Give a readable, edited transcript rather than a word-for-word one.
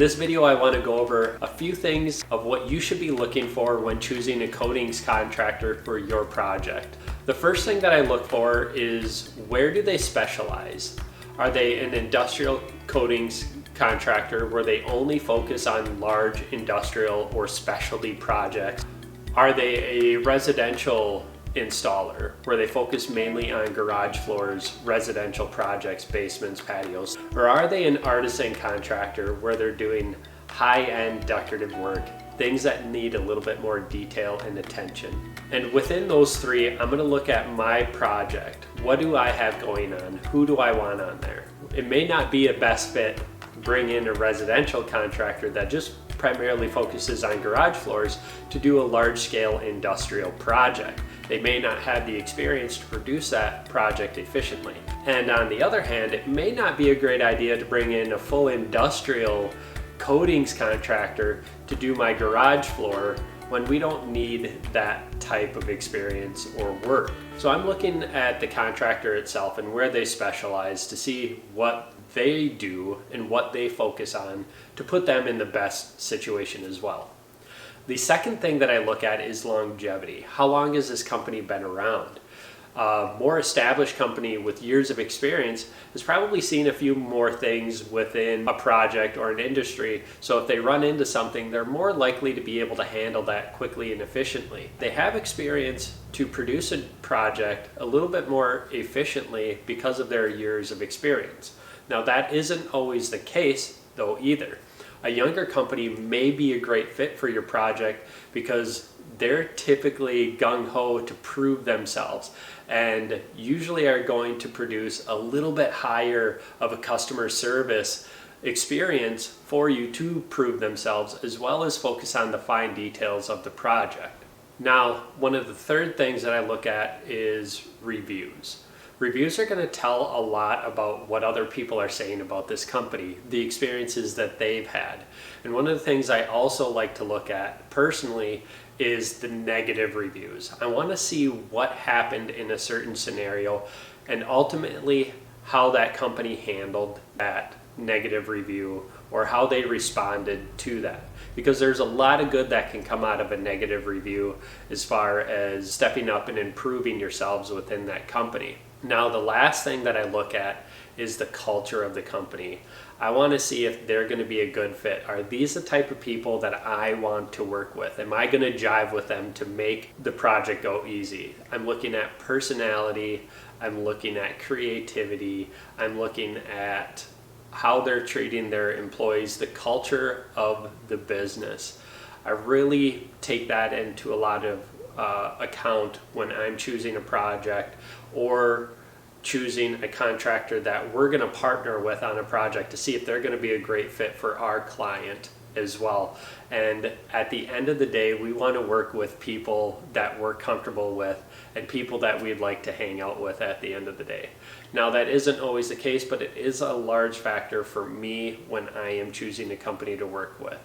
this video, I want to go over a few things of what you should be looking for when choosing a coatings contractor for your project. The first thing that I look for is, where do they specialize? Are they an industrial coatings contractor where they only focus on large industrial or specialty projects? Are they a residential installer where they focus mainly on garage floors, residential projects, basements, patios? Or are they an artisan contractor where they're doing high-end decorative work, things that need a little bit more detail and attention? And within those three, I'm going to look at my project. What do I have going on? Who do I want on there? It may not be a best fit to bring in a residential contractor that just primarily focuses on garage floors to do a large-scale industrial project. They may not have the experience to produce that project efficiently. And on the other hand, it may not be a great idea to bring in a full industrial coatings contractor to do my garage floor when we don't need that type of experience or work. So I'm looking at the contractor itself and where they specialize to see what they do and what they focus on to put them in the best situation as well. The second thing that I look at is longevity. How long has this company been around? A more established company with years of experience has probably seen a few more things within a project or an industry, so if they run into something, they're more likely to be able to handle that quickly and efficiently. They have experience to produce a project a little bit more efficiently because of their years of experience. Now, that isn't always the case though either. A younger company may be a great fit for your project because they're typically gung-ho to prove themselves and usually are going to produce a little bit higher of a customer service experience for you to prove themselves, as well as focus on the fine details of the project. Now, one of the third things that I look at is reviews. Reviews are going to tell a lot about what other people are saying about this company, the experiences that they've had. And one of the things I also like to look at personally is the negative reviews. I want to see what happened in a certain scenario and ultimately how that company handled that negative review or how they responded to that. Because there's a lot of good that can come out of a negative review as far as stepping up and improving yourselves within that company. Now, the last thing that I look at is the culture of the company. I want to see if they're going to be a good fit. Are these the type of people that I want to work with? Am I going to jive with them to make the project go easy? I'm looking at personality, I'm looking at creativity, I'm looking at how they're treating their employees, the culture of the business. I really take that into a lot of account when I'm choosing a project or choosing a contractor that we're going to partner with on a project to see if they're going to be a great fit for our client as well. And at the end of the day, we want to work with people that we're comfortable with and people that we'd like to hang out with at the end of the day. Now, that isn't always the case, but it is a large factor for me when I am choosing a company to work with.